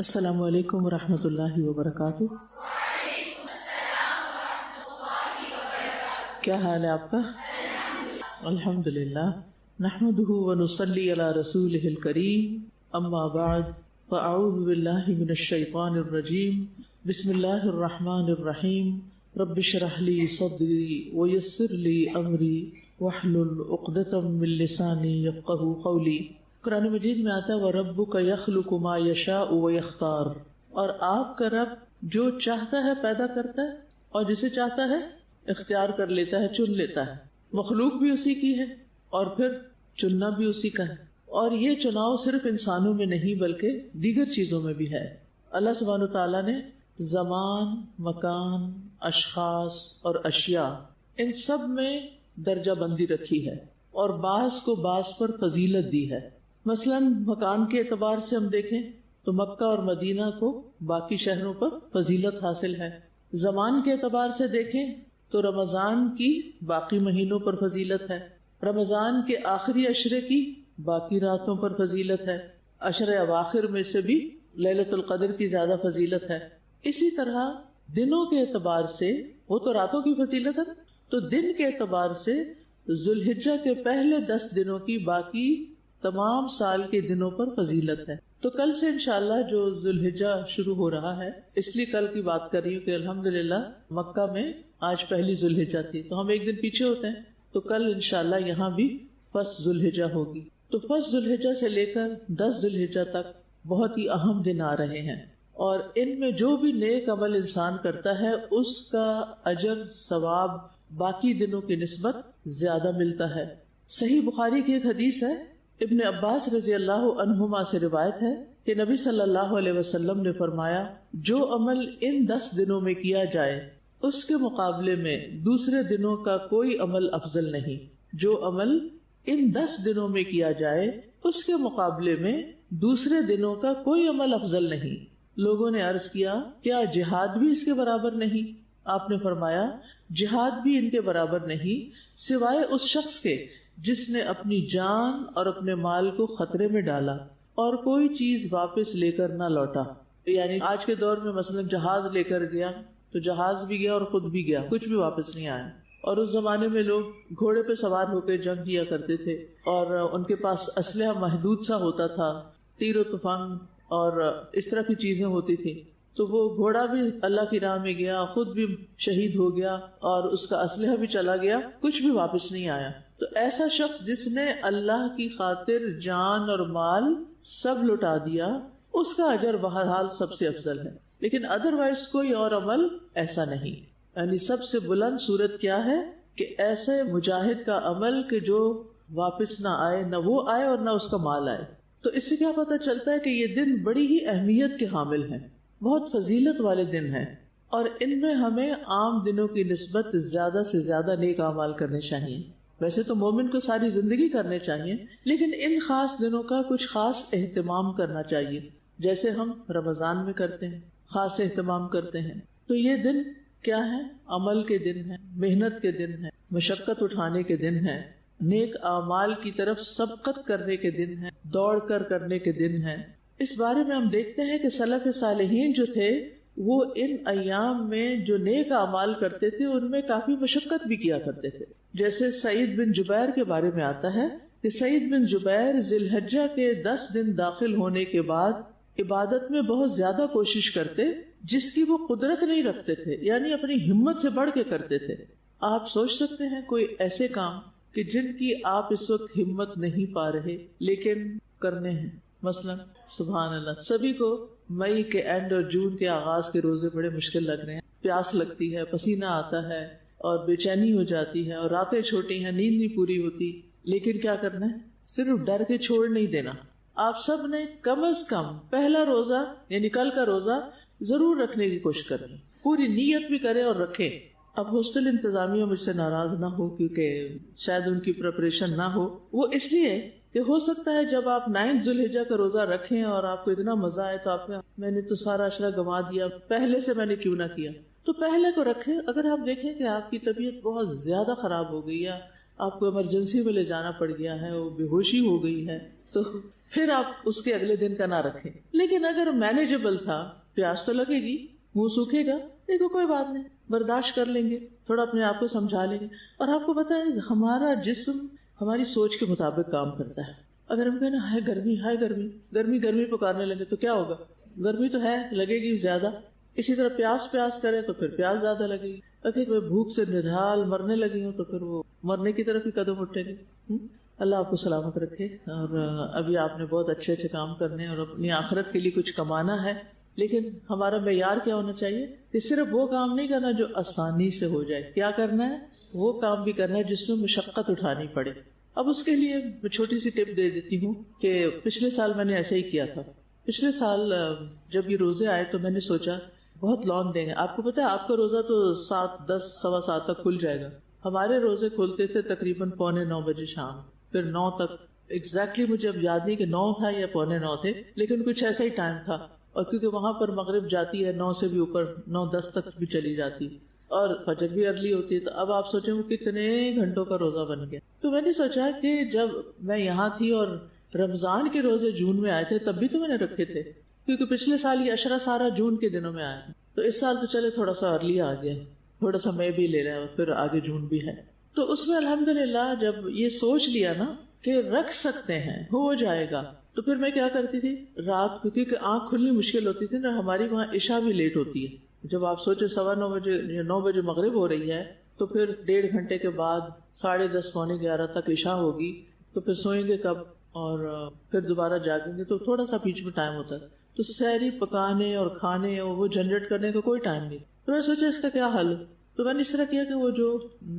السلام علیکم ورحمۃ اللہ وبرکاتہ۔ کیا حال ہے آپ کا؟ الحمد للہ، نحمده ونصلی علی رسولہ الکریم، اما بعد فاعوذ باللہ من الشیطان الرجیم، بسم اللہ الرحمن الرحیم، رب اشرح لی صدری ویسر لی امری واحلل عقدۃ من لسانی یفقہوا قولی۔ قرآن مجید میں آتا ہے وَرَبُّكَ يَخْلُقُ مَا يَشَاءُ وَيَخْتَارُ، اور آپ کا رب جو چاہتا ہے پیدا کرتا ہے اور جسے چاہتا ہے اختیار کر لیتا ہے، چن لیتا ہے۔ مخلوق بھی اسی کی ہے اور پھر چننا بھی اسی کا ہے، اور یہ چناؤ صرف انسانوں میں نہیں بلکہ دیگر چیزوں میں بھی ہے۔ اللہ سبحانہ وتعالیٰ نے زمان، مکان، اشخاص اور اشیاء ان سب میں درجہ بندی رکھی ہے اور بعض کو بعض پر فضیلت دی ہے۔ مثلاً مکان کے اعتبار سے ہم دیکھیں تو مکہ اور مدینہ کو باقی شہروں پر فضیلت حاصل ہے۔ زمان کے اعتبار سے دیکھیں تو رمضان کی باقی مہینوں پر فضیلت ہے، رمضان کے آخری عشرے کی باقی راتوں پر فضیلت ہے، عشر اواخر میں سے بھی لیلۃ القدر کی زیادہ فضیلت ہے۔ اسی طرح دنوں کے اعتبار سے، وہ تو راتوں کی فضیلت ہے، تو دن کے اعتبار سے ذوالحجہ کے پہلے 10 دنوں کی باقی تمام سال کے دنوں پر فضیلت ہے۔ تو کل سے انشاءاللہ جو ذوالحجہ شروع ہو رہا ہے، اس لیے کل کی بات کر رہی ہوں کہ الحمدللہ مکہ میں آج پہلی ذوالحجہ تھی، تو ہم ایک دن پیچھے ہوتے ہیں، تو کل انشاءاللہ یہاں بھی فرسٹ ذوالحجہ ہوگی۔ تو فرسٹ ذوالحجہ سے لے کر 10 ذوالحجہ تک بہت ہی اہم دن آ رہے ہیں، اور ان میں جو بھی نیک عمل انسان کرتا ہے اس کا اجر ثواب باقی دنوں کی نسبت زیادہ ملتا ہے۔ صحیح بخاری کی ایک حدیث ہے، ابن عباس رضی اللہ عنہما سے روایت ہے کہ نبی صلی اللہ علیہ وسلم نے فرمایا، جو عمل ان 10 دنوں میں کیا جائے اس کے مقابلے میں دوسرے دنوں کا کوئی عمل افضل نہیں۔ جو عمل ان 10 دنوں میں کیا جائے اس کے مقابلے میں دوسرے دنوں کا کوئی عمل افضل نہیں۔ لوگوں نے عرض کیا، کیا جہاد بھی اس کے برابر نہیں؟ آپ نے فرمایا، جہاد بھی ان کے برابر نہیں، سوائے اس شخص کے جس نے اپنی جان اور اپنے مال کو خطرے میں ڈالا اور کوئی چیز واپس لے کر نہ لوٹا۔ یعنی آج کے دور میں مثلا جہاز لے کر گیا تو جہاز بھی گیا اور خود بھی گیا، کچھ بھی واپس نہیں آیا۔ اور اس زمانے میں لوگ گھوڑے پہ سوار ہو کے جنگ کیا کرتے تھے، اور ان کے پاس اسلحہ محدود سا ہوتا تھا، تیر و تفنگ اور اس طرح کی چیزیں ہوتی تھی۔ تو وہ گھوڑا بھی اللہ کی راہ میں گیا، خود بھی شہید ہو گیا، اور اس کا اسلحہ بھی چلا گیا، کچھ بھی واپس نہیں آیا۔ تو ایسا شخص جس نے اللہ کی خاطر جان اور مال سب لٹا دیا، اس کا اجر بہرحال سب سے افضل ہے، لیکن ادروائز کوئی اور عمل ایسا نہیں۔ یعنی سب سے بلند صورت کیا ہے کہ ایسے مجاہد کا عمل کہ جو واپس نہ آئے، نہ وہ آئے اور نہ اس کا مال آئے۔ تو اس سے کیا پتہ چلتا ہے کہ یہ دن بڑی ہی اہمیت کے حامل ہیں، بہت فضیلت والے دن ہیں، اور ان میں ہمیں عام دنوں کی نسبت زیادہ سے زیادہ نیک اعمال کرنے چاہیے۔ ویسے تو مومن کو ساری زندگی کرنے چاہیے، لیکن ان خاص دنوں کا کچھ خاص اہتمام کرنا چاہیے، جیسے ہم رمضان میں کرتے ہیں، خاص اہتمام کرتے ہیں۔ تو یہ دن کیا ہے؟ عمل کے دن ہیں، محنت کے دن ہیں، مشقت اٹھانے کے دن ہیں، نیک اعمال کی طرف سبقت کرنے کے دن ہیں، دوڑ کر کرنے کے دن ہیں۔ اس بارے میں ہم دیکھتے ہیں کہ سلف صالحین جو تھے وہ ان ایام میں جو نیک اعمال کرتے تھے ان میں کافی مشقت بھی کیا کرتے تھے۔ جیسے سعید بن جبیر کے بارے میں آتا ہے کہ سعید بن جبیر ذی الحجہ کے 10 دن داخل ہونے کے بعد عبادت میں بہت زیادہ کوشش کرتے، جس کی وہ قدرت نہیں رکھتے تھے، یعنی اپنی ہمت سے بڑھ کے کرتے تھے۔ آپ سوچ سکتے ہیں کوئی ایسے کام کہ جن کی آپ اس وقت ہمت نہیں پا رہے لیکن کرنے ہیں۔ مثلا سبحان اللہ، سبھی کو مئی کے اینڈ اور جون کے آغاز کے روزے بڑے مشکل لگ رہے ہیں، پیاس لگتی ہے، پسینہ آتا ہے اور بے چینی ہو جاتی ہے، اور راتیں چھوٹی ہیں، نیند نہیں پوری ہوتی، لیکن کیا کرنا ہے؟ صرف ڈر کے چھوڑ نہیں دینا۔ آپ سب نے کم از کم پہلا روزہ یعنی کل کا روزہ ضرور رکھنے کی کوشش کریں، پوری نیت بھی کریں اور رکھیں۔ اب ہاسٹل انتظامیہ مجھ سے ناراض نہ ہو کیونکہ شاید ان کی پریپریشن نہ ہو، وہ اس لیے کہ ہو سکتا ہے جب آپ 9 ذوالحجہ کا روزہ رکھیں اور آپ کو اتنا مزہ آئے تو آپ نے میں نے تو سارا عشرہ گنوا دیا، پہلے سے میں نے کیوں نہ کیا۔ تو پہلے کو رکھیں۔ اگر آپ دیکھیں کہ آپ کی طبیعت بہت زیادہ خراب ہو گئی ہے، آپ کو ایمرجنسی میں لے جانا پڑ گیا ہے، وہ بے ہوشی ہو گئی ہے، تو پھر آپ اس کے اگلے دن کا نہ رکھیں. لیکن اگر مینیجبل تھا، پیاس تو لگے گی، منہ سوکھے گا، دیکھو کوئی بات نہیں، برداشت کر لیں گے، تھوڑا اپنے آپ کو سمجھا لیں گے. اور آپ کو پتا ہے ہمارا جسم ہماری سوچ کے مطابق کام کرتا ہے. اگر ہم کہیں نا ہائے گرمی ہائے گرمی گرمی گرمی پکارنے لگے تو کیا ہوگا؟ گرمی تو ہے، لگے گی زیادہ. اسی طرح پیاس پیاس کرے تو پھر پیاس زیادہ لگے گی. اگر کوئی بھوک سے نڈھال مرنے لگی ہوں تو پھر وہ مرنے کی طرف ہی قدم اٹھے گی. اللہ آپ کو سلامت رکھے. اور ابھی آپ نے بہت اچھے اچھے کام کرنے اور اپنی آخرت کے لیے کچھ کمانا ہے، لیکن ہمارا معیار کیا ہونا چاہیے کہ صرف وہ کام نہیں کرنا جو آسانی سے ہو جائے. کیا کرنا ہے؟ وہ کام بھی کرنا ہے جس میں مشقت اٹھانی پڑے. اب اس کے لیے میں چھوٹی سی ٹپ دے دیتی ہوں کہ پچھلے سال میں نے ایسا ہی کیا تھا. پچھلے سال جب یہ روزے آئے تو میں نے سوچا بہت لانگ دیں گے. آپ کو پتا ہے آپ کا روزہ تو 7، 10، 7:15 تک کھل جائے گا. ہمارے روزے کھلتے تھے تقریباً 8:45 بجے شام، پھر 9 تک. ایگزیکٹلی مجھے اب یاد نہیں کہ 9 تھا یا 8:45 تھے، لیکن کچھ ایسا ہی ٹائم تھا. اور کیونکہ وہاں پر مغرب جاتی ہے 9 سے بھی اوپر، 9:10 تک بھی چلی جاتی اور فجر بھی ارلی ہوتی ہے. تو اب آپ سوچیں وہ کتنے گھنٹوں کا روزہ بن گیا. تو میں نے سوچا کہ جب میں یہاں تھی اور رمضان کے روزے جون میں آئے تھے تب بھی تو میں نے رکھے تھے، کیونکہ پچھلے سال یہ عشرہ سارا جون کے دنوں میں آیا تھا. تو اس سال تو چلے تھوڑا سا ارلی آ گیا، تھوڑا سا میں بھی لے رہا ہوں، پھر آگے جون بھی ہے. تو اس میں الحمدللہ جب یہ سوچ لیا نا کہ رکھ سکتے ہیں، ہو جائے گا، تو پھر میں کیا کرتی تھی رات کو، کیونکہ آنکھ کھلنی مشکل ہوتی تھی نا، ہماری وہاں عشاء بھی لیٹ ہوتی ہے. جب آپ سوچے 9:15 بجے یا 9 بجے مغرب ہو رہی ہے تو پھر 1.5 گھنٹے کے بعد 10:30 پونے 11 تک عشاء ہوگی، تو پھر سوئیں گے کب اور پھر دوبارہ جاگیں گے، تو تھوڑا سا بیچ میں ٹائم ہوتا ہے. تو سحری پکانے اور کھانے اور وہ جھنجٹ کرنے کا کوئی ٹائم نہیں. تو میں سوچا اس کا کیا حل؟ تو میں نے اس طرح کیا کہ وہ جو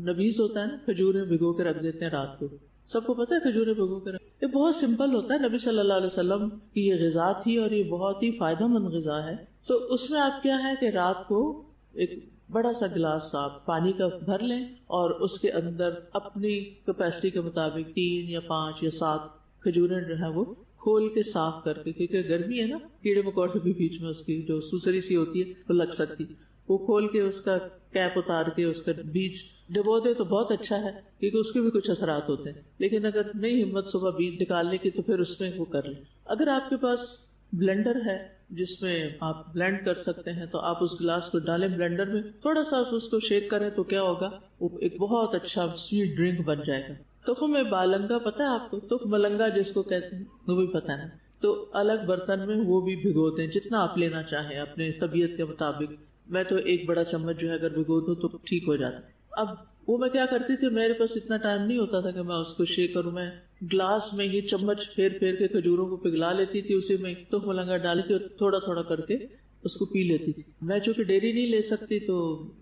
نبیز ہوتا ہے نا، کھجوریں بھگو کے رکھ دیتے ہیں رات کو. سب کو پتا ہے کھجوریں بھگو کے رکھ، یہ بہت سمپل ہوتا ہے. نبی صلی اللہ علیہ وسلم کی یہ غذا تھی اور یہ بہت ہی فائدہ مند غذا ہے. تو اس میں آپ کیا ہے کہ رات کو ایک بڑا سا گلاس آپ پانی کا بھر لیں اور اس کے اندر اپنی کیپیسٹی کے مطابق 3 یا 5 یا 7 کھجوریں جو ہے وہ کھول کے صاف کر کے، کیونکہ گرمی ہے نا، کیڑے مکوڑے بھی بیچ میں اس کی جو سوسری سی ہوتی ہے وہ لگ سکتی. وہ کھول کے اس کا کیپ اتار کے اس کا بیج ڈبو دے تو بہت اچھا ہے، کیونکہ اس کے بھی کچھ اثرات ہوتے ہیں. لیکن اگر نہیں ہمت صبح بیج نکالنے کی تو پھر اس میں وہ کر لیں. اگر آپ کے پاس بلینڈر ہے جس میں آپ بلینڈ کر سکتے ہیں تو آپ اس گلاس کو ڈالیں بلینڈر میں، تھوڑا سا اس کو شیک کریں تو کیا ہوگا، وہ ایک بہت اچھا سویٹ ڈرنک بن جائے گا. تخم بالنگا پتا ہے آپ کو، تخم ملنگا جس کو کہتے ہیں وہ بھی پتا ہے. تو الگ برتن میں وہ بھی بھگوتے ہیں جتنا آپ لینا چاہیں اپنے طبیعت کے مطابق. میں تو 1 بڑا چمچ جو ہے اگر بھگو دوں تو ٹھیک ہو جاتا. اب وہ میں کیا کرتی تھی، میرے پاس اتنا ٹائم نہیں ہوتا تھا کہ میں اس کو شیک کروں. میں گلاس میں یہ چمچ پھیر پھیر کے کھجوروں کو پگھلا لیتی تھی، اسی میں تخم ملنگا ڈالی تھی اور تھوڑا تھوڑا کر کے اس کو پی لیتی تھی. میں چونکہ ڈیری نہیں لے سکتی تو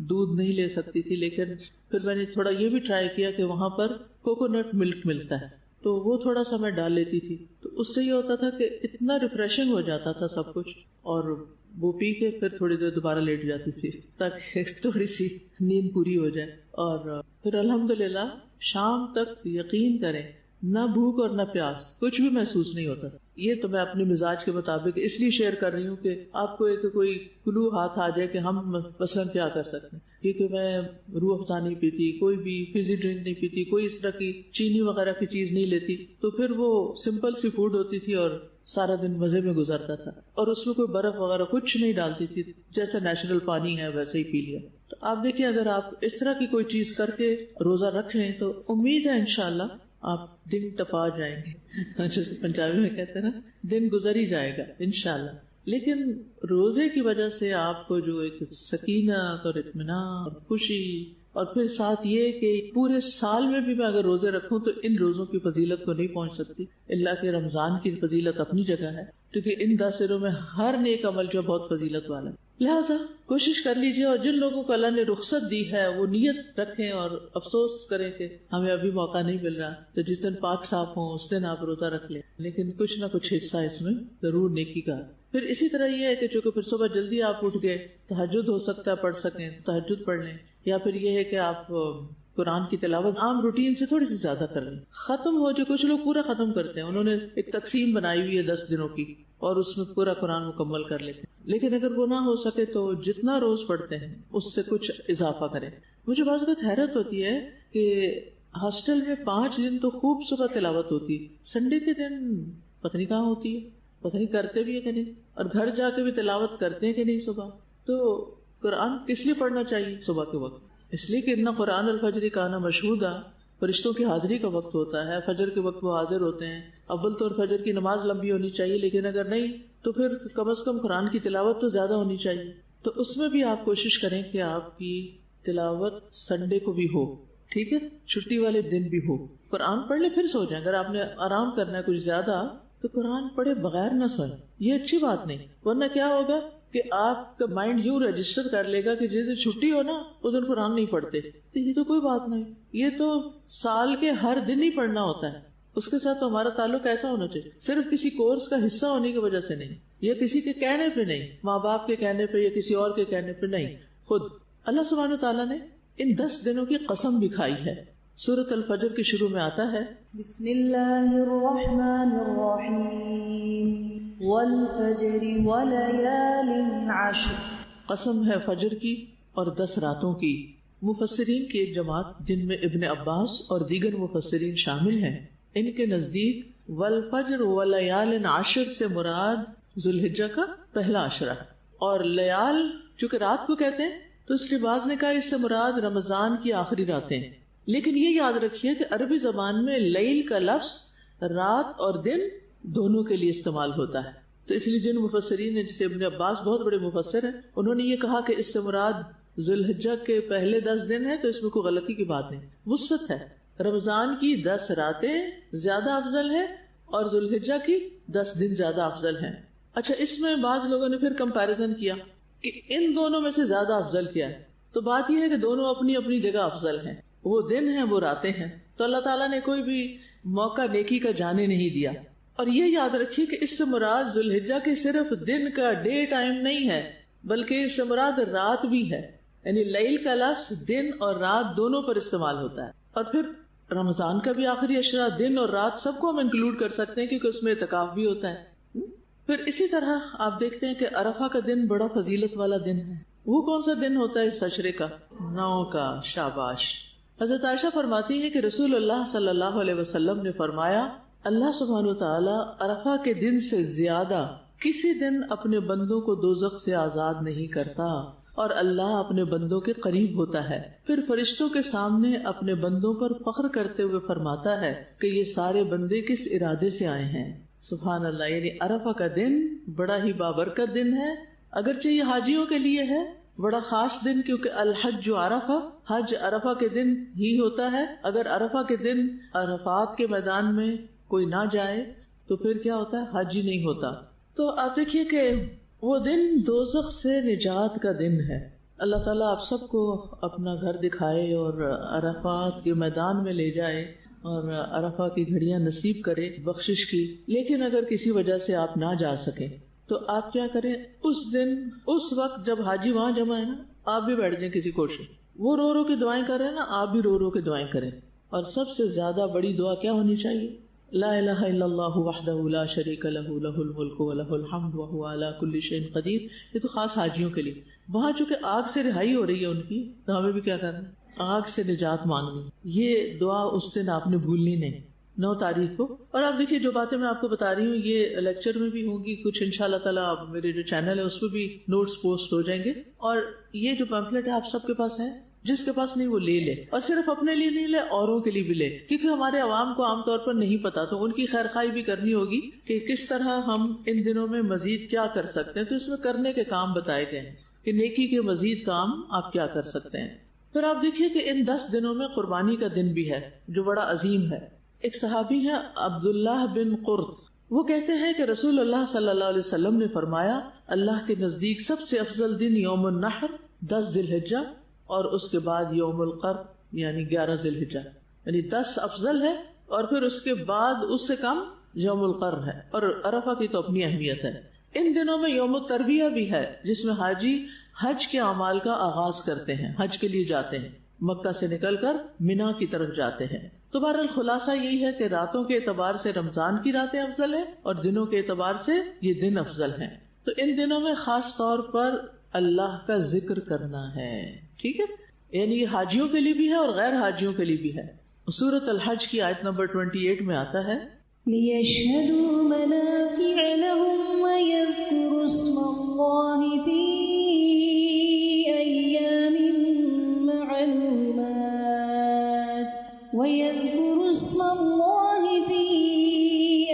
دودھ نہیں لے سکتی تھی، لیکن پھر میں نے تھوڑا یہ بھی ٹرائی کیا کہ وہاں پر کوکونٹ ملک ملتا ہے تو وہ تھوڑا سا میں ڈال لیتی تھی. تو اس سے یہ ہوتا تھا کہ اتنا ریفریشنگ ہو جاتا تھا سب کچھ، اور وہ پی کے پھر تھوڑی دیر دوبارہ لیٹ جاتی تھی تاکہ تھوڑی سی نیند پوری ہو جائے. اور پھر الحمدللہ شام تک یقین کریں نہ بھوک اور نہ پیاس کچھ بھی محسوس نہیں ہوتا. یہ تو میں اپنے مزاج کے مطابق اس لیے شیئر کر رہی ہوں کہ آپ کو ایک کوئی کلو ہاتھ آ جائے کہ ہم مثلاً کیا کر سکتے ہیں. کیونکہ میں روح افزا نہیں پیتی، کوئی بھی فزی ڈرنک نہیں پیتی، کوئی اس طرح کی چینی وغیرہ کی چیز نہیں لیتی، تو پھر وہ سمپل سی فوڈ ہوتی تھی اور سارا دن مزے میں گزرتا تھا. اور اس میں کوئی برف وغیرہ کچھ نہیں ڈالتی تھی، جیسے نیچرل پانی ہے ویسے ہی پی لیا. تو آپ دیکھیں اگر آپ اس طرح کی کوئی چیز کر کے روزہ رکھ لیں تو امید ہے انشاءاللہ آپ دن ٹپا جائیں گے، جیسے پنجابی میں کہتے ہیں نا، دن گزر ہی جائے گا انشاءاللہ. لیکن روزے کی وجہ سے آپ کو جو ایک سکینت اور اطمینان اور خوشی، اور پھر ساتھ یہ کہ پورے سال میں بھی میں اگر روزے رکھوں تو ان روزوں کی فضیلت کو نہیں پہنچ سکتی. اللہ کے رمضان کی فضیلت اپنی جگہ ہے، کیونکہ ان 10 دنوں میں ہر نیک عمل جو بہت فضیلت والا ہے. لہٰذا کوشش کر لیجیے، اور جن لوگوں کو اللہ نے رخصت دی ہے وہ نیت رکھیں اور افسوس کریں کہ ہمیں ابھی موقع نہیں مل رہا، تو جس دن پاک صاف ہوں اس دن آپ روزہ رکھ لیں، لیکن کچھ نہ کچھ حصہ اس میں ضرور نیکی کا. پھر اسی طرح یہ ہے کہ چونکہ پھر صبح جلدی آپ اٹھ گئے، تہجد ہو سکتا ہے پڑھ سکیں، تہجد پڑھ لیں، یا پھر یہ ہے کہ آپ قرآن کی تلاوت عام روٹین سے تھوڑی سی زیادہ کر لیں. ختم ہو جو کچھ لوگ پورا ختم کرتے ہیں، انہوں نے ایک تقسیم بنائی ہوئی ہے 10 دنوں کی اور اس میں پورا قرآن مکمل کر لیتے ہیں. لیکن اگر وہ نہ ہو سکے تو جتنا روز پڑھتے ہیں اس سے کچھ اضافہ کریں. مجھے بعض وقت حیرت ہوتی ہے کہ ہاسٹل میں 5 دن تو خوب صبح تلاوت ہوتی، سنڈے کے دن پتہ نہیں کہاں ہوتی ہے، پتہ نہیں کرتے بھی ہے کہ نہیں، اور گھر جا کے بھی تلاوت کرتے ہیں کہ نہیں صبح. تو قرآن کس لیے پڑھنا چاہیے صبح کے وقت؟ اس لیے کہ ان قرآن الفجر کانا مشہودا، فرشتوں کی حاضری کا وقت ہوتا ہے، فجر کے وقت وہ حاضر ہوتے ہیں. اول تو فجر کی نماز لمبی ہونی چاہیے، لیکن اگر نہیں تو پھر کم از کم قرآن کی تلاوت تو زیادہ ہونی چاہیے. تو اس میں بھی آپ کوشش کریں کہ آپ کی تلاوت سنڈے کو بھی ہو، ٹھیک ہے، چھٹی والے دن بھی ہو. قرآن پڑھ لے پھر سو جائیں. اگر آپ نے آرام کرنا ہے کچھ زیادہ تو قرآن پڑھے بغیر نہ سوئیں، یہ اچھی بات نہیں. ورنہ کیا ہوگا کہ آپ کا مائنڈ یوں رجسٹر کر لے گا کہ جس دن چھٹی ہو نا اس دن قرآن نہیں پڑھتے. تو یہ تو کوئی بات نہیں، یہ تو سال کے ہر دن ہی پڑھنا ہوتا ہے. اس کے ساتھ تو ہمارا تعلق ایسا ہونا چاہیے، صرف کسی کورس کا حصہ ہونے کی وجہ سے نہیں، یا کسی کے کہنے پہ نہیں، ماں باپ کے کہنے پہ یا کسی اور کے کہنے پہ نہیں. خود اللہ سبحانہ وتعالیٰ نے ان 10 دنوں کی قسم بھی کھائی ہے. سورۃ الفجر کے شروع میں آتا ہے بسم اللہ الرحمن الرحیم والفجر ولیال عشر. قسم ہے فجر کی اور 10 راتوں کی. مفسرین کی ایک جماعت جن میں ابن عباس اور دیگر مفسرین شامل ہیں، ان کے نزدیک والفجر ولیال عشر سے مراد ذوالحجہ کا پہلا عشرہ ہے. اور لیال چونکہ رات کو کہتے ہیں تو اس کے بعض نے کہا اس سے مراد رمضان کی آخری راتیں ہیں. لیکن یہ یاد رکھیے کہ عربی زبان میں لیل کا لفظ رات اور دن دونوں کے لیے استعمال ہوتا ہے. تو اس لیے جن مفسرین نے، جیسے ابن عباس بہت بڑے مفسر ہیں، انہوں نے یہ کہا کہ اس سے مراد ذوالحجہ کے پہلے 10 دن ہیں، تو اس میں کوئی غلطی کی بات نہیں، وسعت ہے. رمضان کی 10 راتیں زیادہ افضل ہیں اور ذوالحجہ کی 10 دن زیادہ افضل ہیں. اچھا، اس میں بعض لوگوں نے پھر کمپیریزن کیا کہ ان دونوں میں سے زیادہ افضل کیا ہے. تو بات یہ ہے کہ دونوں اپنی اپنی جگہ افضل ہیں، وہ دن ہیں وہ راتیں ہیں. تو اللہ تعالیٰ نے کوئی بھی موقع نیکی کا جانے نہیں دیا. اور یہ یاد رکھیے کہ اس سے مراد ذوالحجہ کے صرف دن کا ڈے ٹائم نہیں ہے، بلکہ اس سے مراد رات بھی ہے. یعنی لیل کا لفظ دن اور رات دونوں پر استعمال ہوتا ہے. اور پھر رمضان کا بھی آخری عشرہ دن اور رات سب کو ہم انکلوڈ کر سکتے ہیں، کیونکہ اس میں اعتکاف بھی ہوتا ہے. پھر اسی طرح آپ دیکھتے ہیں کہ عرفہ کا دن بڑا فضیلت والا دن ہے. وہ کون سا دن ہوتا ہے اس عشرے کا؟ 9 کا. شاباش. حضرت عائشہ فرماتی ہے کہ رسول اللہ صلی اللہ علیہ وسلم نے فرمایا، اللہ سبحانہ وتعالی عرفہ کے دن سے زیادہ کسی دن اپنے بندوں کو دوزخ سے آزاد نہیں کرتا، اور اللہ اپنے بندوں کے قریب ہوتا ہے. پھر فرشتوں کے سامنے اپنے بندوں پر فخر کرتے ہوئے فرماتا ہے کہ یہ سارے بندے کس ارادے سے آئے ہیں. سبحان اللہ. یعنی عرفہ کا دن بڑا ہی بابرکت دن ہے. اگرچہ یہ حاجیوں کے لیے ہے بڑا خاص دن، کیونکہ الحج عرفہ، حج عرفہ کے دن ہی ہوتا ہے. اگر عرفہ کے دن عرفات کے میدان میں کوئی نہ جائے تو پھر کیا ہوتا ہے؟ حج ہی نہیں ہوتا. تو آپ دیکھیے کہ وہ دن دوزخ سے نجات کا دن ہے. اللہ تعالیٰ آپ سب کو اپنا گھر دکھائے اور عرفات کے میدان میں لے جائے اور عرفہ کی گھڑیاں نصیب کرے بخشش کی. لیکن اگر کسی وجہ سے آپ نہ جا سکیں تو آپ کیا کریں؟ اس دن اس وقت جب حاجی وہاں جمع ہے نا، آپ بھی بیٹھ جائیں کسی کوشش. وہ رو رو کے دعائیں کر رہے ہیں نا، آپ بھی رو رو کے دعائیں کریں. اور سب سے زیادہ بڑی دعا کیا ہونی چاہیے؟ لا الہ الا اللہ وحدہ لا شریک لہ لہ الملک و لہ الحمد وہو علی کل شیء قدیر. یہ تو خاص حاجیوں کے لیے. وہاں چونکہ آگ سے رہائی ہو رہی ہے ان کی، تو ہمیں بھی کیا کرنا ہے؟ آگ سے نجات مانگنی. یہ دعا اس دن آپ نے بھولنی نہیں، 9 تاریخ کو. اور آپ دیکھیے جو باتیں میں آپ کو بتا رہی ہوں یہ لیکچر میں بھی ہوں گی، کچھ انشاءاللہ تعالیٰ میرے جو چینل ہے اس پہ بھی نوٹس پوسٹ ہو جائیں گے. اور یہ جو پیمفلٹ ہے آپ سب کے پاس ہے، جس کے پاس نہیں وہ لے لے. اور صرف اپنے لیے نہیں لے، اوروں کے لیے بھی لے، کیونکہ ہمارے عوام کو عام طور پر نہیں پتا، تو ان کی خیر خواہی بھی کرنی ہوگی کہ کس طرح ہم ان دنوں میں مزید کیا کر سکتے ہیں. تو اس میں کرنے کے کام بتائے گئے ہیں کہ نیکی کے مزید کام آپ کیا کر سکتے ہیں. پھر آپ دیکھیے کہ ان 10 دنوں میں قربانی کا دن بھی ہے جو بڑا عظیم ہے. ایک صحابی ہیں عبداللہ بن قرط، وہ کہتے ہیں کہ رسول اللہ صلی اللہ علیہ وسلم نے فرمایا، اللہ کے نزدیک سب سے افضل دن یوم النحر 10 ذی الحجہ، اور اس کے بعد یوم القر یعنی 11 ذی الحجہ. یعنی 10 افضل ہے اور پھر اس کے بعد اس سے کم یوم القر ہے. اور عرفہ کی تو اپنی اہمیت ہے. ان دنوں میں یوم التربیہ بھی ہے، جس میں حاجی حج کے اعمال کا آغاز کرتے ہیں، حج کے لیے جاتے ہیں، مکہ سے نکل کر مینا کی طرف جاتے ہیں. تو بہرحال خلاصہ یہی ہے کہ راتوں کے اعتبار سے رمضان کی راتیں افضل ہیں اور دنوں کے اعتبار سے یہ دن افضل ہیں. تو ان دنوں میں خاص طور پر اللہ کا ذکر کرنا ہے. ٹھیک ہے، یعنی یہ حاجیوں کے لیے بھی ہے اور غیر حاجیوں کے لیے بھی ہے. سورۃ الحج کی آیت نمبر 28 میں آتا ہے، لِيَشْهَدُوا مَنَافِعَ لَهُمْ وَيَذْكُرُوا اسْمَ اللَّهِ فِي أَيَّامٍ مَّعْلُومَاتٍ وَيَذْكُرُوا اسْمَ اللَّهِ فِي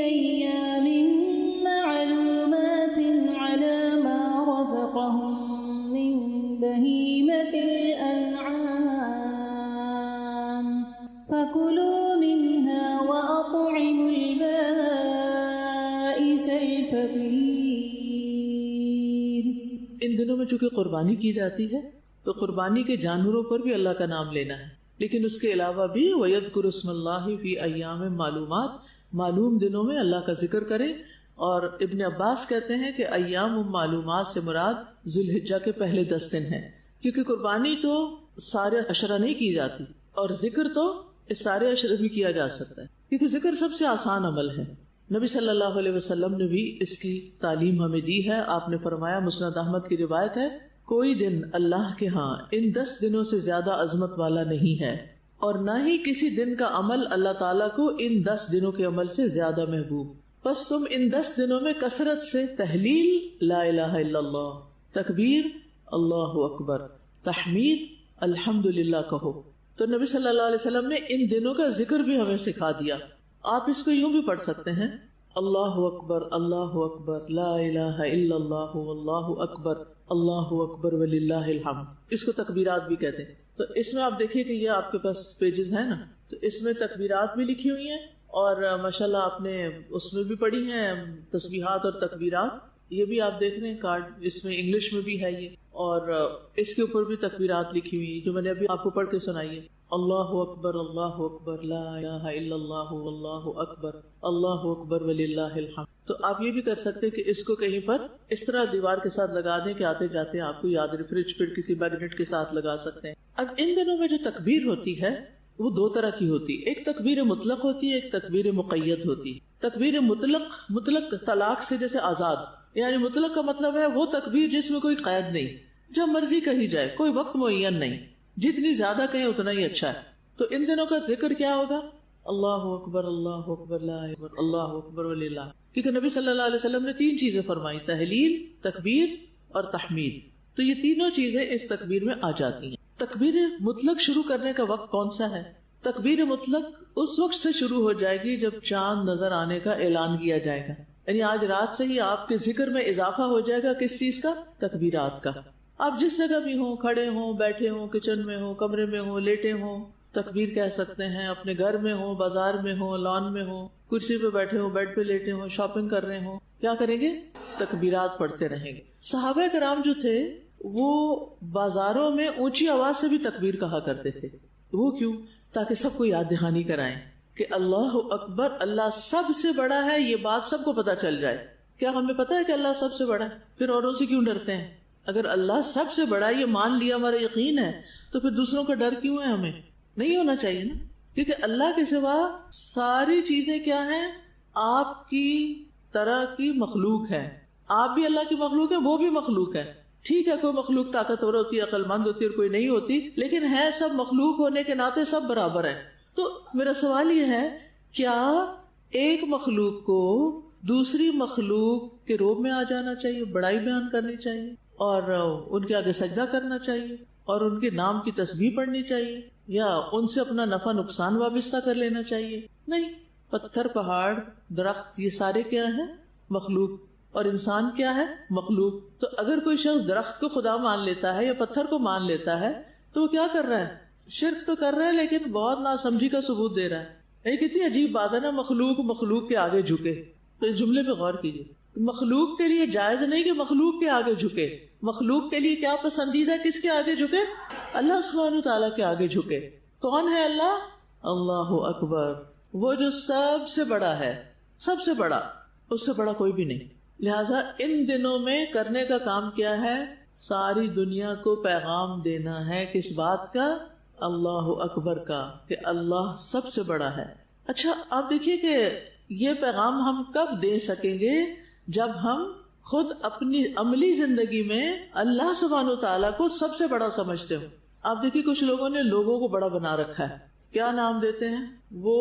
أَيَّامٍ مَّعْلُومَاتٍ عَلَى مَا رَزَقَهُم مِّن بَهِيمَةِ الْأَنْعَامِ فَكُلُوا مِنْهَا وَأَطْعِمُوا الْبَائِسَ الْفَقِيرَ۔ ان دنوں میں چونکہ قربانی کی جاتی ہے تو قربانی کے جانوروں پر بھی اللہ کا نام لینا ہے، لیکن اس کے علاوہ بھی وَيَذْكُرُ اسْمَ اللَّهِ فِي أَيَّامٍ مَّعْلُومَاتٍ، معلوم دنوں میں اللہ کا ذکر کریں۔ اور ابن عباس کہتے ہیں کہ ایام معلومات سے مراد ذوالحجہ کے پہلے 10 دن ہیں، کیونکہ قربانی تو سارے عشرہ نہیں کی جاتی اور ذکر تو اس سارے عشرہ بھی کیا جا سکتا ہے، کیونکہ ذکر سب سے آسان عمل ہے۔ نبی صلی اللہ علیہ وسلم نے بھی اس کی تعلیم ہمیں دی ہے۔ آپ نے فرمایا، مسند احمد کی روایت ہے، کوئی دن اللہ کے ہاں ان 10 دنوں سے زیادہ عظمت والا نہیں ہے، اور نہ ہی کسی دن کا عمل اللہ تعالیٰ کو ان 10 دنوں کے عمل سے زیادہ محبوب۔ بس تم ان 10 دنوں میں کثرت سے تحلیل لا الہ الا اللہ، تکبیر اللہ اکبر، تحمید الحمدللہ کہو۔ تو نبی صلی اللہ علیہ وسلم نے ان دنوں کا ذکر بھی ہمیں سکھا دیا۔ آپ اس کو یوں بھی پڑھ سکتے ہیں، اللہ اکبر لا الہ الا اللہ واللہ اکبر وللہ الحمد۔ اس کو تکبیرات بھی کہتے ہیں۔ تو اس میں آپ دیکھیے کہ یہ آپ کے پاس پیجز ہیں نا، تو اس میں تکبیرات بھی لکھی ہوئی ہیں، اور ماشاءاللہ آپ نے اس میں بھی پڑھی ہیں تسبیحات اور تکبیرات، یہ بھی آپ دیکھ رہے ہیں کارڈ، اس میں انگلش میں بھی ہے یہ، اور اس کے اوپر بھی تکبیرات لکھی ہوئی جو میں نے ابھی آپ کو پڑھ کے سنائی ہے۔ اللہ اکبر لا الہ الا اللہ واللہ اکبر وللہ الحمد۔ تو آپ یہ بھی کر سکتے ہیں کہ اس کو کہیں پر اس طرح دیوار کے ساتھ لگا دیں کہ آتے جاتے آپ کو یاد رہے، فریج پہ کسی میگنیٹ کے ساتھ لگا سکتے ہیں۔ اب ان دنوں میں جو تکبیر ہوتی ہے وہ 2 طرح کی ہوتی ہے، ایک تکبیر مطلق ہوتی ہے، ایک تکبیر مقید ہوتی ہے۔ تکبیر مطلق طلاق سے جیسے آزاد، یعنی مطلق کا مطلب ہے وہ تکبیر جس میں کوئی قید نہیں، جب مرضی کہی جائے، کوئی وقت معین نہیں، جتنی زیادہ کہیں اتنا ہی اچھا ہے۔ تو ان دنوں کا ذکر کیا ہوگا؟ اللہ اکبر لا اکبر اللہ اکبر وللہ، کیونکہ نبی صلی اللہ علیہ وسلم نے 3 چیزیں فرمائی، تحلیل، تکبیر اور تحمید، تو یہ تینوں چیزیں اس تکبیر میں آ جاتی ہیں۔ تکبیر مطلق شروع کرنے کا وقت کون سا ہے؟ تکبیر مطلق اس وقت سے شروع ہو جائے گی جب چاند نظر آنے کا اعلان کیا جائے گا، یعنی آج رات سے ہی آپ کے ذکر میں اضافہ ہو جائے گا۔ کس چیز کا؟ تکبیرات کا۔ آپ جس جگہ بھی ہوں، کھڑے ہوں، بیٹھے ہوں، کچن میں ہوں، کمرے میں ہوں، لیٹے ہوں، تکبیر کہہ سکتے ہیں۔ اپنے گھر میں ہوں، بازار میں ہوں، لان میں ہوں، کرسی پہ بیٹھے ہوں، بیڈ پہ لیٹے ہوں، شاپنگ کر رہے ہوں، کیا کریں گے؟ تکبیرات پڑھتے رہیں گے۔ صحابہ کرام جو تھے وہ بازاروں میں اونچی آواز سے بھی تکبیر کہا کرتے تھے۔ وہ کیوں؟ تاکہ سب کو یاد دہانی کرائیں کہ اللہ اکبر، اللہ سب سے بڑا ہے، یہ بات سب کو پتا چل جائے۔ کیا ہمیں پتا ہے کہ اللہ سب سے بڑا ہے؟ پھر اوروں سے کیوں ڈرتے ہیں؟ اگر اللہ سب سے بڑا ہے، یہ مان لیا، ہمارا یقین ہے، تو پھر دوسروں کا ڈر کیوں ہے؟ ہمیں نہیں ہونا چاہیے نا، کیونکہ اللہ کے سوا ساری چیزیں کیا ہیں؟ آپ کی طرح کی مخلوق ہے۔ آپ بھی اللہ کی مخلوق ہے، وہ بھی مخلوق ہے۔ ٹھیک ہے، کوئی مخلوق طاقتور ہوتی ہے، عقل مند ہوتی ہے، اور کوئی نہیں ہوتی، لیکن ہے سب مخلوق ہونے کے ناطے سب برابر ہیں۔ تو میرا سوال یہ ہے، کیا ایک مخلوق کو دوسری مخلوق کے روب میں آ جانا چاہیے، بڑائی بیان کرنی چاہیے، اور ان کے آگے سجدہ کرنا چاہیے، اور ان کے نام کی تسبیح پڑھنی چاہیے، یا ان سے اپنا نفع نقصان وابستہ کر لینا چاہیے؟ نہیں۔ پتھر، پہاڑ، درخت، یہ سارے کیا ہیں؟ مخلوق۔ اور انسان کیا ہے؟ مخلوق۔ تو اگر کوئی شخص درخت کو خدا مان لیتا ہے یا پتھر کو مان لیتا ہے تو وہ کیا کر رہا ہے؟ شرک تو کر رہا ہے، لیکن بہت ناسمجھی کا ثبوت دے رہا ہے۔ یہ کتنی عجیب بات ہے نا، مخلوق کے آگے جھکے۔ تو اس جملے پہ غور کیجیے، مخلوق کے لیے جائز نہیں کہ مخلوق کے آگے جھکے۔ مخلوق کے لیے کیا پسندیدہ ہے؟ کس کے آگے جھکے؟ اللہ سبحانہ تعالیٰ کے آگے جھکے۔ کون ہے اللہ؟ اللہ اکبر، وہ جو سب سے بڑا ہے، سب سے بڑا، اس سے بڑا کوئی بھی نہیں۔ لہذا ان دنوں میں کرنے کا کام کیا ہے؟ ساری دنیا کو پیغام دینا ہے، کس بات کا؟ اللہ اکبر کا، کہ اللہ سب سے بڑا ہے۔ اچھا، آپ دیکھیے کہ یہ پیغام ہم کب دے سکیں گے؟ جب ہم خود اپنی عملی زندگی میں اللہ سبحانہ وتعالیٰ کو سب سے بڑا سمجھتے ہو۔ آپ دیکھیے کچھ لوگوں نے لوگوں کو بڑا بنا رکھا ہے، کیا نام دیتے ہیں؟ وہ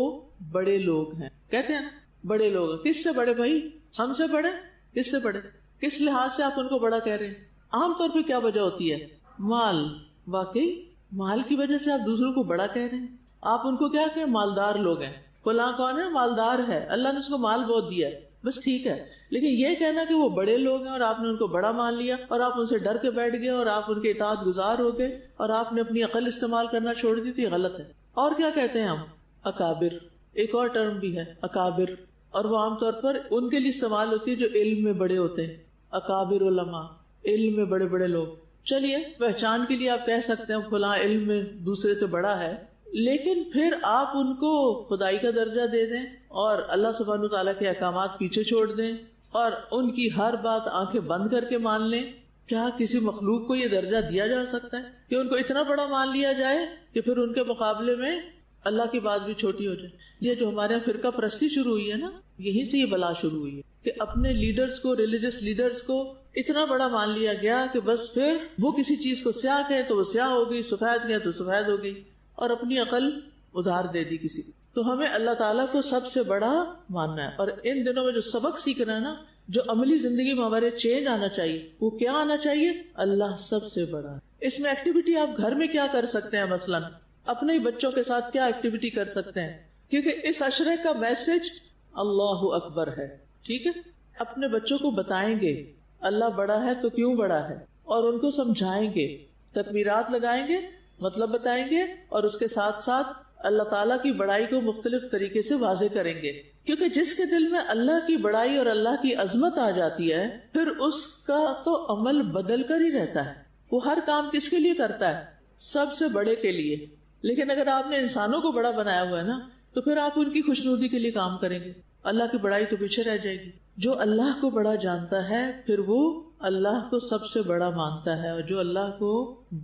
بڑے لوگ ہیں، کہتے ہیں بڑے لوگ. کس سے بڑے بھائی؟ ہم سے بڑے. کس سے بڑے؟ کس لحاظ سے آپ ان کو بڑا کہہ رہے ہیں؟ عام طور پہ کیا وجہ ہوتی ہے؟ مال. واقعی مال کی وجہ سے آپ دوسروں کو بڑا کہہ رہے ہیں. آپ ان کو کیا کہیں؟ مالدار لوگ ہیں. فلاں کون ہے؟ مالدار ہے, اللہ نے اس کو مال بہت دیا ہے, بس ٹھیک ہے. لیکن یہ کہنا کہ وہ بڑے لوگ ہیں اور آپ نے ان کو بڑا مان لیا اور آپ ان سے ڈر کے بیٹھ گئے اور آپ ان کے اطاعت گزار ہو گئے اور آپ نے اپنی عقل استعمال کرنا چھوڑ دی, تھی غلط ہے. اور کیا کہتے ہیں ہم؟ اکابر. ایک اور ٹرم بھی ہے اکابر, اور وہ عام طور پر ان کے لیے استعمال ہوتی ہے جو علم میں بڑے ہوتے ہیں. اکابر علماء, علم میں بڑے بڑے لوگ. چلیے پہچان کے لیے آپ کہہ سکتے ہیں فلاں علم میں دوسرے سے بڑا ہے, لیکن پھر آپ ان کو خدائی کا درجہ دے دیں اور اللہ سبحانہ تعالیٰ کے احکامات پیچھے چھوڑ دیں اور ان کی ہر بات آنکھیں بند کر کے مان لیں. کیا کسی مخلوق کو یہ درجہ دیا جا سکتا ہے کہ ان کو اتنا بڑا مان لیا جائے کہ پھر ان کے مقابلے میں اللہ کی بات بھی چھوٹی ہو جائے؟ یہ جو ہمارے یہاں فرقہ پرستی شروع ہوئی ہے نا, یہیں سے یہ بلا شروع ہوئی ہے کہ اپنے لیڈرز کو, ریلیجس لیڈرز کو اتنا بڑا مان لیا گیا کہ بس پھر وہ کسی چیز کو سیاہ کہے تو وہ سیاہ ہو گئی, سفید کہے تو سفید ہو گئی, اور اپنی عقل ادھار دے دی کسی کو. تو ہمیں اللہ تعالیٰ کو سب سے بڑا ماننا ہے. اور ان دنوں میں جو سبق سیکھنا ہے نا, جو عملی زندگی میں ہمارے چینج آنا چاہیے, وہ کیا آنا چاہیے؟ اللہ سب سے بڑا ہے. اس میں ایکٹیویٹی آپ گھر میں کیا کر سکتے ہیں؟ مثلاً اپنے ہی بچوں کے ساتھ کیا ایکٹیویٹی کر سکتے ہیں؟ کیونکہ اس عشرے کا میسج اللہ اکبر ہے. ٹھیک ہے, اپنے بچوں کو بتائیں گے اللہ بڑا ہے تو کیوں بڑا ہے, اور ان کو سمجھائیں گے, تکبیرات لگائیں گے, مطلب بتائیں گے, اور اس کے ساتھ ساتھ اللہ تعالیٰ کی بڑائی کو مختلف طریقے سے واضح کریں گے. کیونکہ جس کے دل میں اللہ کی بڑائی اور اللہ کی عظمت آ جاتی ہے, پھر اس کا تو عمل بدل کر ہی رہتا ہے. وہ ہر کام کس کے لیے کرتا ہے؟ سب سے بڑے کے لیے. لیکن اگر آپ نے انسانوں کو بڑا بنایا ہوا ہے نا, تو پھر آپ ان کی خوشنودی کے لیے کام کریں گے, اللہ کی بڑائی تو پیچھے رہ جائے گی. جو اللہ کو بڑا جانتا ہے پھر وہ اللہ کو سب سے بڑا مانتا ہے, اور جو اللہ کو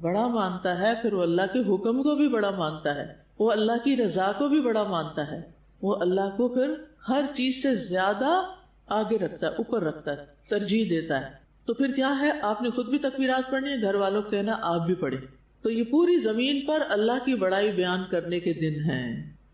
بڑا مانتا ہے پھر وہ اللہ کے حکم کو بھی بڑا مانتا ہے, وہ اللہ کی رضا کو بھی بڑا مانتا ہے, وہ اللہ کو پھر ہر چیز سے زیادہ آگے رکھتا ہے, اوپر رکھتا ہے, ترجیح دیتا ہے. تو پھر کیا ہے, آپ نے خود بھی تکبیرات پڑھنی ہے, گھر والوں کو کہنا آپ بھی پڑھیں. تو یہ پوری زمین پر اللہ کی بڑائی بیان کرنے کے دن ہیں.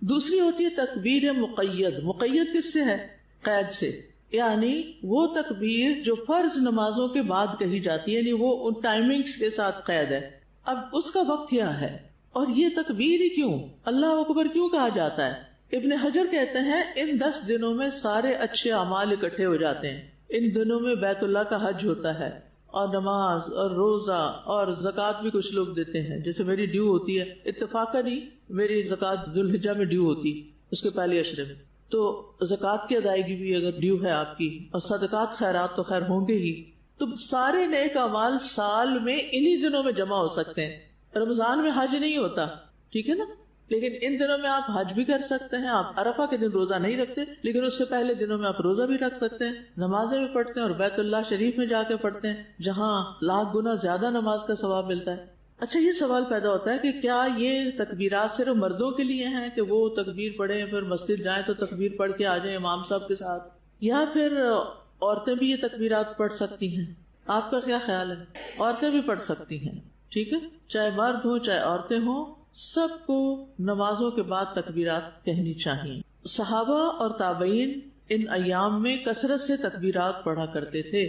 دوسری ہوتی ہے تکبیر مقید. مقید کس سے ہے؟ قید سے. یعنی وہ تکبیر جو فرض نمازوں کے بعد کہی جاتی ہے, یعنی وہ ان ٹائمنگز کے ساتھ قید ہے. اب اس کا وقت کیا ہے, اور یہ تکبیر ہی کیوں, اللہ اکبر کیوں کہا جاتا ہے؟ ابن حجر کہتے ہیں ان 10 دنوں میں سارے اچھے اعمال اکٹھے ہو جاتے ہیں. ان دنوں میں بیت اللہ کا حج ہوتا ہے, اور نماز اور روزہ اور زکوٰۃ بھی کچھ لوگ دیتے ہیں. جیسے میری ڈیو ہوتی ہے, اتفاقاً ہی میری زکوٰۃ ذوالحجہ میں ڈیو ہوتی, اس کے پہلے عشرے میں, تو زکوٰۃ کی ادائیگی بھی اگر ڈیو ہے آپ کی, اور صدقات خیرات تو خیر ہوں گے ہی. تو سارے نیک اعمال سال میں انہی دنوں میں جمع ہو سکتے ہیں. رمضان میں حج نہیں ہوتا, ٹھیک ہے نا, لیکن ان دنوں میں آپ حج بھی کر سکتے ہیں. آپ عرفہ کے دن روزہ نہیں رکھتے, لیکن اس سے پہلے دنوں میں آپ روزہ بھی رکھ سکتے ہیں, نمازیں بھی پڑھتے ہیں, اور بیت اللہ شریف میں جا کے پڑھتے ہیں جہاں لاکھ گنا زیادہ نماز کا ثواب ملتا ہے. اچھا, یہ سوال پیدا ہوتا ہے کہ کیا یہ تکبیرات صرف مردوں کے لیے ہیں کہ وہ تکبیر پڑھیں پھر مسجد جائیں تو تکبیر پڑھ کے آ جائیں امام صاحب کے ساتھ, یا پھر عورتیں بھی یہ تکبیرات پڑھ سکتی ہیں؟ آپ کا کیا خیال ہے؟ عورتیں بھی پڑھ سکتی ہیں, ٹھیک ہے, چاہے مرد ہوں چاہے عورتیں ہوں, سب کو نمازوں کے بعد تکبیرات کہنی چاہیے. صحابہ اور تابعین ان ایام میں کثرت سے تکبیرات پڑھا کرتے تھے.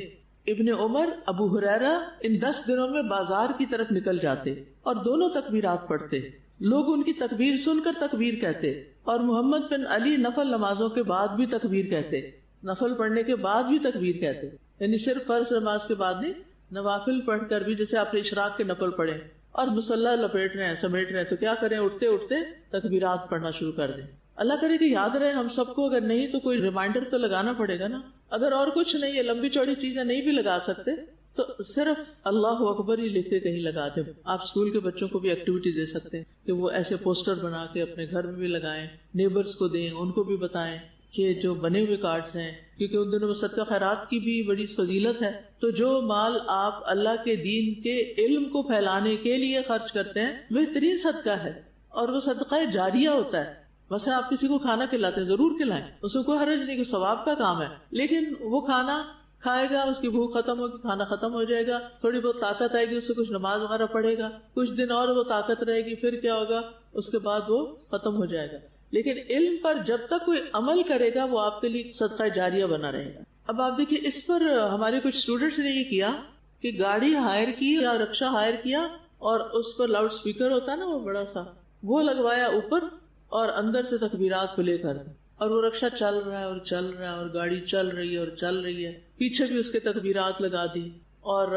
ابن عمر, ابو ہریرہ ان 10 دنوں میں بازار کی طرف نکل جاتے اور دونوں تکبیرات پڑھتے. لوگ ان کی تکبیر سن کر تکبیر کہتے, اور محمد بن علی نفل نمازوں کے بعد بھی تکبیر کہتے, نفل پڑھنے کے بعد بھی تکبیر کہتے, یعنی صرف فرض نماز کے بعد نہیں, نوافل پڑھ کر بھی, جیسے آپ نے اشراق کے نفل پڑھے اور مصلی لپیٹ رہے ہیں, سمیٹ رہے ہیں, تو کیا کریں, اٹھتے اٹھتے تکبیرات پڑھنا شروع کر دیں. اللہ کرے کہ یاد رہے ہم سب کو, اگر نہیں تو کوئی ریمائنڈر تو لگانا پڑے گا نا. اگر اور کچھ نہیں ہے, لمبی چوڑی چیزیں نہیں بھی لگا سکتے, تو صرف اللہ اکبر ہی لکھ کے کہیں لگا دیں. آپ اسکول کے بچوں کو بھی ایکٹیویٹی دے سکتے ہیں کہ وہ ایسے پوسٹر بنا کے اپنے گھر میں بھی لگائیں, نیبرز کو دیں, ان کو بھی بتائیں کہ جو بنے ہوئے کارڈز ہیں, کیونکہ ان دنوں میں صدقہ خیرات کی بھی بڑی فضیلت ہے. تو جو مال آپ اللہ کے دین کے علم کو پھیلانے کے لیے خرچ کرتے ہیں بہترین صدقہ ہے, اور وہ صدقہ جاریہ ہوتا ہے. ویسے آپ کسی کو کھانا کھلاتے ہیں, ضرور کھلائیں, اس میں کوئی حرج نہیں, کوئی ثواب کا کام ہے, لیکن وہ کھانا کھائے گا, اس کی بھوک ختم ہوگی, کھانا ختم ہو جائے گا, تھوڑی بہت طاقت آئے گی, اس سے کچھ نماز وغیرہ پڑھے گا, کچھ دن اور وہ طاقت رہے گی, پھر کیا ہوگا, اس کے بعد وہ ختم ہو جائے گا. لیکن علم پر جب تک کوئی عمل کرے گا وہ آپ کے لیے صدقہ جاریہ بنا رہے گا. اب آپ دیکھیے اس پر ہمارے کچھ اسٹوڈینٹس نے یہ کیا کہ گاڑی ہائر کی یا رکشا ہائر کیا اور اس پر لاؤڈ اسپیکر ہوتا ہے نا وہ بڑا سا، وہ لگوایا اوپر اور اندر سے تکبیرات پلے کر دیں، اور وہ رکشا چل رہا ہے اور چل رہا ہے اور گاڑی چل رہی ہے اور چل رہی ہے، پیچھے بھی اس کے تکبیرات لگا دی اور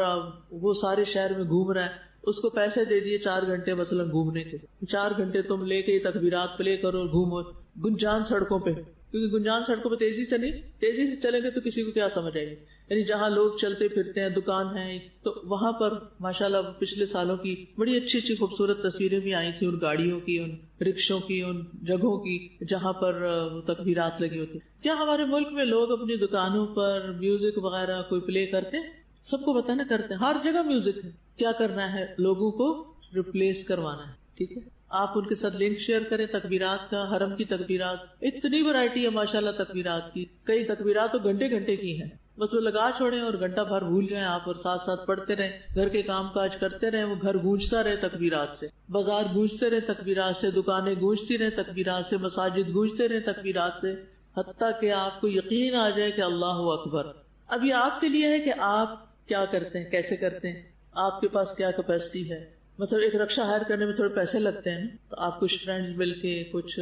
وہ سارے شہر میں گھوم رہا ہے. اس کو پیسے دے دیے 4 گھنٹے مثلا گھومنے کے، 4 گھنٹے تم لے کے تکبیرات پلے کرو اور گھومو گنجان سڑکوں پہ، کیونکہ گنجان سڑکوں پہ تیزی سے چلیں گے تو کسی کو کیا سمجھ آئے گی، یعنی جہاں لوگ چلتے پھرتے ہیں، دکان ہیں، تو وہاں پر ماشاءاللہ پچھلے سالوں کی بڑی اچھی اچھی خوبصورت تصویریں بھی آئی تھی ان گاڑیوں کی، ان رکشوں کی، ان جگہوں کی جہاں پر تکبیرات لگی ہوتی. کیا ہمارے ملک میں لوگ اپنی دکانوں پر میوزک وغیرہ کوئی پلے کرتے ہیں؟ سب کو پتہ نہ کرتے ہیں، ہر جگہ میوزک ہے. کیا کرنا ہے؟ لوگوں کو ریپلیس کروانا ہے. ٹھیک ہے، آپ ان کے ساتھ لنک شیئر کریں تکبیرات کا، حرم کی تکبیرات، اتنی ورائٹی ہے ماشاءاللہ تکبیرات کی، کئی تکبیرات تو گھنٹے گھنٹے کی ہیں، بس وہ لگا چھوڑیں اور گھنٹہ بھر بھول جائیں آپ اور ساتھ ساتھ پڑھتے رہیں، گھر کے کام کاج کرتے رہیں، وہ گھر گونجتا رہے تکبیرات سے، بازار گونجتے رہے تکبیرات سے، دکانیں گونجتی رہیں تکبیرات سے، مساجد گونجتے رہیں تکبیرات سے، حتیٰ کہ آپ کو یقین آ جائے کہ اللہ اکبر. اب یہ آپ کے لیے ہے کہ آپ کیا کرتے ہیں، کیسے کرتے ہیں، آپ کے پاس کیا کیپیسٹی ہے. مثلا ایک رکشا ہائر کرنے میں تھوڑے پیسے لگتے ہیں، تو آپ کچھ فرینڈز مل کے کچھ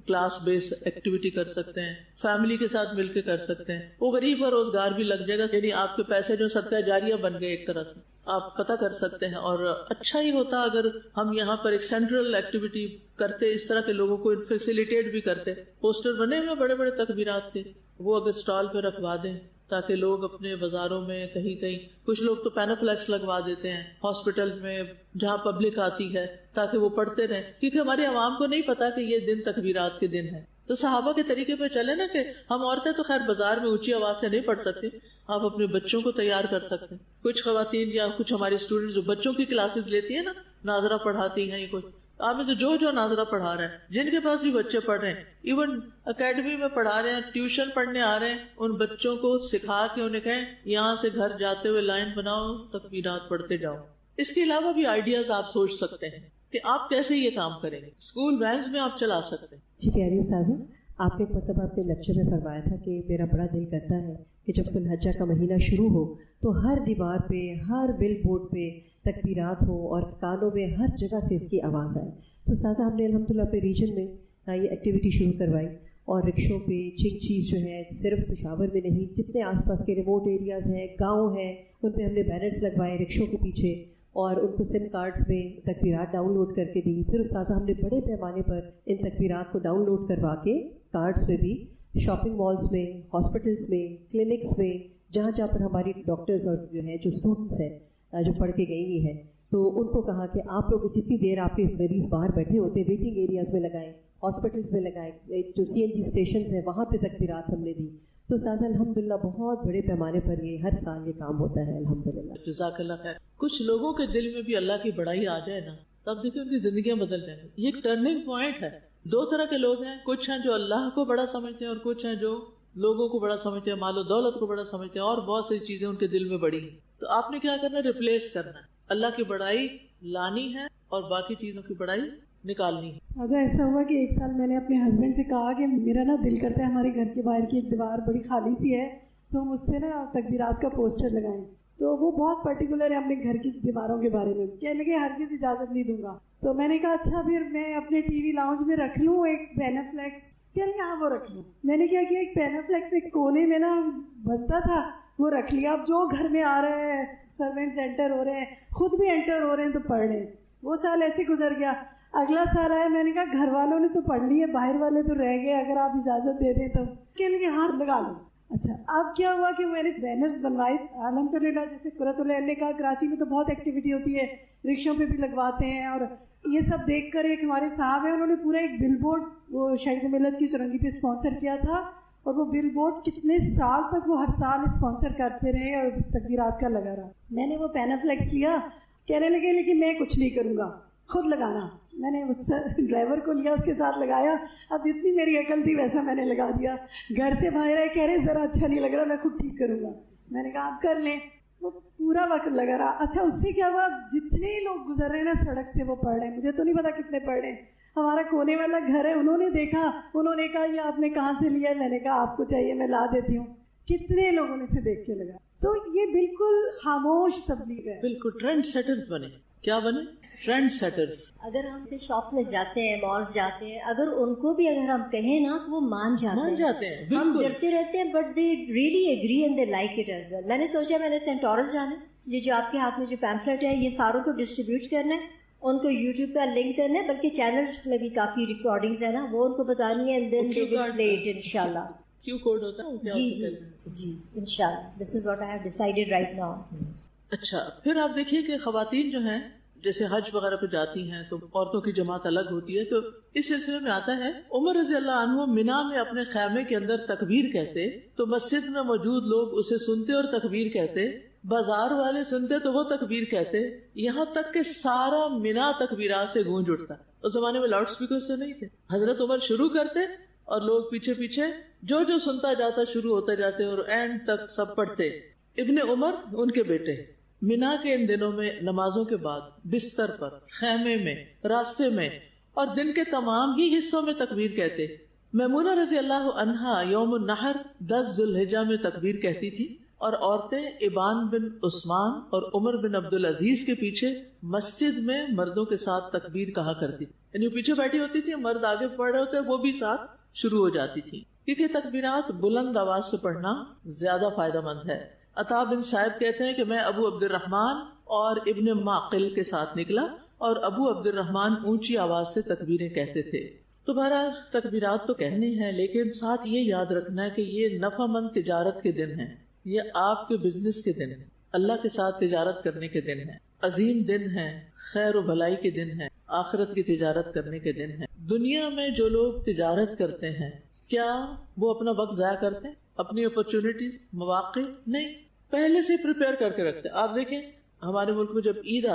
کلاس بیس ایکٹیویٹی کر سکتے ہیں، فیملی کے ساتھ مل کے کر سکتے ہیں، وہ غریب کا روزگار بھی لگ جائے گا، یعنی آپ کے پیسے جو صدقہ جاریہ بن گئے ایک طرح سے آپ پتہ کر سکتے ہیں. اور اچھا ہی ہوتا اگر ہم یہاں پر ایک سینٹرل ایکٹیویٹی کرتے، اس طرح کے لوگوں کو فیسیلیٹیٹ بھی کرتے، پوسٹر بنے ہوئے بڑے بڑے تکبیرات کے، وہ اگر اسٹال پہ رکھوا دیں تاکہ لوگ اپنے بازاروں میں کہیں کچھ لوگ تو پینوفلیکس لگوا دیتے ہیں ہاسپٹلز میں جہاں پبلک آتی ہے تاکہ وہ پڑھتے رہیں، کیونکہ ہمارے عوام کو نہیں پتا کہ یہ دن تکبیرات کے دن ہے. تو صحابہ کے طریقے پہ چلے نا، کہ ہم عورتیں تو خیر بازار میں اونچی آواز سے نہیں پڑھ سکتے، آپ اپنے بچوں کو تیار کر سکتے ہیں. کچھ خواتین یا کچھ ہماری اسٹوڈنٹ جو بچوں کی کلاسز لیتی ہیں نا، ناظرہ پڑھاتی ہیں، یہ کچھ آپ میں سے جو ناظرہ پڑھا رہے ہیں، جن کے پاس بھی بچے پڑھ رہے ہیں، ایون اکیڈمی میں پڑھا رہے ہیں، ٹیوشن پڑھنے آ رہے ہیں، ان بچوں کو سکھا کے انہیں کہیں یہاں سے گھر جاتے ہوئے لائن بناؤ، تکبیرات پڑھتے جاؤ. اس کے علاوہ بھی آئیڈیاز آپ سوچ سکتے ہیں کہ آپ کیسے یہ کام کریں گے. اسکول وینز میں آپ چلا سکتے ہیں. جی پیاری استاذہ، آپ نے ایک مرتبہ اپنے لیکچر میں فرمایا تھا کہ میرا بڑا دل کرتا ہے کہ جب ذو الحجہ کا مہینہ شروع ہو تو ہر دیوار پہ، ہر بل بورڈ پہ تکبیرات ہو اور کانوں میں ہر جگہ سے اس کی آواز آئے. تو استاذہ ہم نے الحمدللہ اپنے ریجن میں یہ ایکٹیویٹی شروع کروائی، اور رکشوں پہ چنگ چیز جو ہے صرف پشاور میں نہیں، جتنے آس پاس کے ریموٹ ایریاز ہیں، گاؤں ہیں، ان پہ ہم نے بینرز لگوائے رکشوں کے پیچھے، اور ان کو سم کارڈز میں تکبیرات ڈاؤن لوڈ کر کے دی. پھر استاذہ ہم نے بڑے پیمانے پر ان تکبیرات کو ڈاؤن لوڈ کروا کے کارڈز میں بھی شاپنگ مالز میں، ہاسپٹلس میں، کلینکس میں، جہاں جہاں پر ہماری ڈاکٹرز اور جو ہے جو اسٹوڈنٹس ہیں جو پڑھ کے گئی ہوئی ہیں، تو ان کو کہا کہ آپ لوگ جتنی دیر آپ کے مریض باہر بیٹھے ہوتے ہیں ویٹنگ ایریاز میں لگائیں، ہاسپٹلس میں لگائیں، جو CNG اسٹیشنز ہیں وہاں پہ تکبیرات ہم نے دی. تو استاذہ الحمدللہ بہت بڑے پیمانے پر یہ ہر سال یہ کام ہوتا ہے الحمدللہ. جزاک اللہ خیر. کچھ لوگوں کے دل میں بھی اللہ کی بڑائی آ جائے نا، تب دیکھیں ان کی زندگیاں بدل جائیں. یہ ایک ٹرننگ پوائنٹ ہے. 2 طرح کے لوگ ہیں، کچھ ہیں جو اللہ کو بڑا سمجھتے ہیں اور کچھ ہیں جو لوگوں کو بڑا سمجھتے ہیں، مال و دولت کو بڑا سمجھتے ہیں، اور بہت سی چیزیں ان کے دل میں بڑی ہیں. تو آپ نے کیا کرنا ہے؟ ریپلیس کرنا ہے. اللہ کی بڑائی لانی ہے اور باقی چیزوں کی بڑائی نکالنی ہے. آج ایسا ہوا کہ ایک سال میں نے اپنے ہسبینڈ سے کہا کہ میرا نا دل کرتا ہے ہمارے گھر کے باہر کی ایک دیوار بڑی خالی سی ہے، تو ہم اس پہ نا تکبیرات کا پوسٹر لگائیں. تو وہ بہت پرٹیکولر ہے اپنے گھر کی دیواروں کے بارے میں، کہنے لگے ہرگز اجازت نہیں دوں گا. تو میں نے کہا اچھا پھر میں اپنے ٹی وی لاؤنج میں رکھ لوں ایک پینافلیکس. کہنے لگے ہاں وہ رکھ لوں. میں نے کیا کیا، ایک پینافلیکس ایک کونے میں نا بنتا تھا وہ رکھ لیا. اب جو گھر میں آ رہے ہیں سروینٹس انٹر ہو رہے ہیں، خود بھی انٹر ہو رہے ہیں تو پڑھ رہے ہیں. وہ سال ایسے گزر گیا. اگلا سال آیا، میں نے کہا گھر والوں نے تو پڑھ لی ہے، باہر والے تو رہ گئے، اگر آپ اجازت دے دیں تو. کہنے لگے ہاں لگا لو. اچھا اب کیا ہوا کہ میں نے بینرز بنوائے الحمدللہ. جیسے قرۃ العین نے کہا کراچی میں تو بہت ایکٹیویٹی ہوتی ہے، رکشوں پہ بھی لگواتے ہیں. اور یہ سب دیکھ کر ایک ہمارے صاحب ہیں، انہوں نے پورا ایک بل بورڈ وہ شہید ملت کی چرنگی پہ اسپانسر کیا تھا، اور وہ بل بورڈ کتنے سال تک وہ ہر سال اسپانسر کرتے رہے اور تکبیرات کا لگا رہا. میں نے وہ پینافلیکس لیا، کہنے لگے لیکن میں کچھ نہیں کروں گا، خود لگانا. میں نے اس ڈرائیور کو لیا، اس کے ساتھ لگایا. اب جتنی میری عقل تھی ویسا میں نے لگا دیا. گھر سے باہر آئے کہہ رہے ذرا اچھا نہیں لگ رہا، میں خود ٹھیک کروں گا. میں نے کہا آپ کر لیں. وہ پورا وقت لگا رہا. اچھا اس سے کیا ہوا، جتنے لوگ گزر رہے ہیں نا سڑک سے وہ پڑھ رہے ہیں، مجھے تو نہیں پتا کتنے پڑھ رہے ہیں. ہمارا کونے والا گھر ہے، انہوں نے دیکھا، انہوں نے کہا یہ آپ نے کہاں سے لیا ہے، میں نے کہا آپ کو چاہیے میں لا دیتی ہوں. کتنے لوگوں نے اسے دیکھ کے لگا. تو یہ بالکل خاموش تبلیغ ہے. بالکل ٹرینڈ سیٹرز بنے. کیا بنے؟ Trend setters. اگر ہم سے شاپ میں جاتے ہیں، مالز جاتے ہیں، اگر ان کو بھی اگر ہم کہیں نا تو وہ مان جاتے ہیں. ہم ڈرتے رہتے ہیں but they really agree and they like it as well. میں نے سوچا میں نے سینٹورس جانا ہے، یہ جو آپ کے ہاتھ میں جو پیمفلٹ ہے یہ ساروں کو ڈسٹریبیوٹ کرنا ہے، ان کو یوٹیوب کا لنک دینا ہے، بلکہ چینلز میں بھی کافی ریکارڈنگز ہیں نا وہ ان کو بتانی ہے، and then they will play it انشاءاللہ. کیو کوڈ ہوتا ہے جی انشاءاللہ. This is what I have decided right now. اچھا پھر آپ دیکھیے کہ خواتین جو ہیں جیسے حج وغیرہ پہ جاتی ہیں تو عورتوں کی جماعت الگ ہوتی ہے، تو اس سلسلے میں آتا ہے عمر رضی اللہ عنہ مینا میں اپنے خیمے کے اندر تکبیر کہتے تو مسجد میں موجود لوگ اسے سنتے اور تکبیر کہتے، بازار والے سنتے تو وہ تکبیر کہتے، یہاں تک کہ سارا مینا تکبیرات سے گونج اٹھتا. اس زمانے میں لاؤڈ اسپیکر تو نہیں تھے. حضرت عمر شروع کرتے اور لوگ پیچھے پیچھے جو سنتا جاتا شروع ہوتے جاتے اور اینڈ تک سب پڑھتے. ابن عمر ان کے بیٹے مینا کے ان دنوں میں نمازوں کے بعد بستر پر، خیمے میں، راستے میں اور دن کے تمام ہی حصوں میں تکبیر کہتے. میمونہ رضی اللہ عنہا یوم النحر 10 ذی الحجہ میں تکبیر کہتی تھی، اور عورتیں ابان بن عثمان اور عمر بن عبدالعزیز کے پیچھے مسجد میں مردوں کے ساتھ تکبیر کہا کرتی، یعنی پیچھے بیٹھی ہوتی تھی، مرد آگے پڑھ رہے ہوتے وہ بھی ساتھ شروع ہو جاتی تھی، کیونکہ تکبیرات بلند آواز سے پڑھنا زیادہ فائدہ مند ہے. عطا بن صائب کہتے ہیں کہ میں ابو عبد الرحمن اور ابن معقل کے ساتھ نکلا اور ابو عبد الرحمن اونچی آواز سے تکبیریں کہتے تھے. تو بہرحال تکبیرات تو کہنے ہیں، لیکن ساتھ یہ یاد رکھنا ہے کہ یہ نفع مند تجارت کے دن ہیں، یہ آپ کے بزنس کے دن ہیں، اللہ کے ساتھ تجارت کرنے کے دن ہیں، عظیم دن ہیں، خیر و بھلائی کے دن ہیں، آخرت کی تجارت کرنے کے دن ہیں. دنیا میں جو لوگ تجارت کرتے ہیں کیا وہ اپنا وقت ضائع کرتے ہیں؟ اپنی اپرچونٹیز، مواقع نہیں، پہلے سے پریپیئر کر کے رکھتے. آپ دیکھیں ہمارے ملک میں جب عید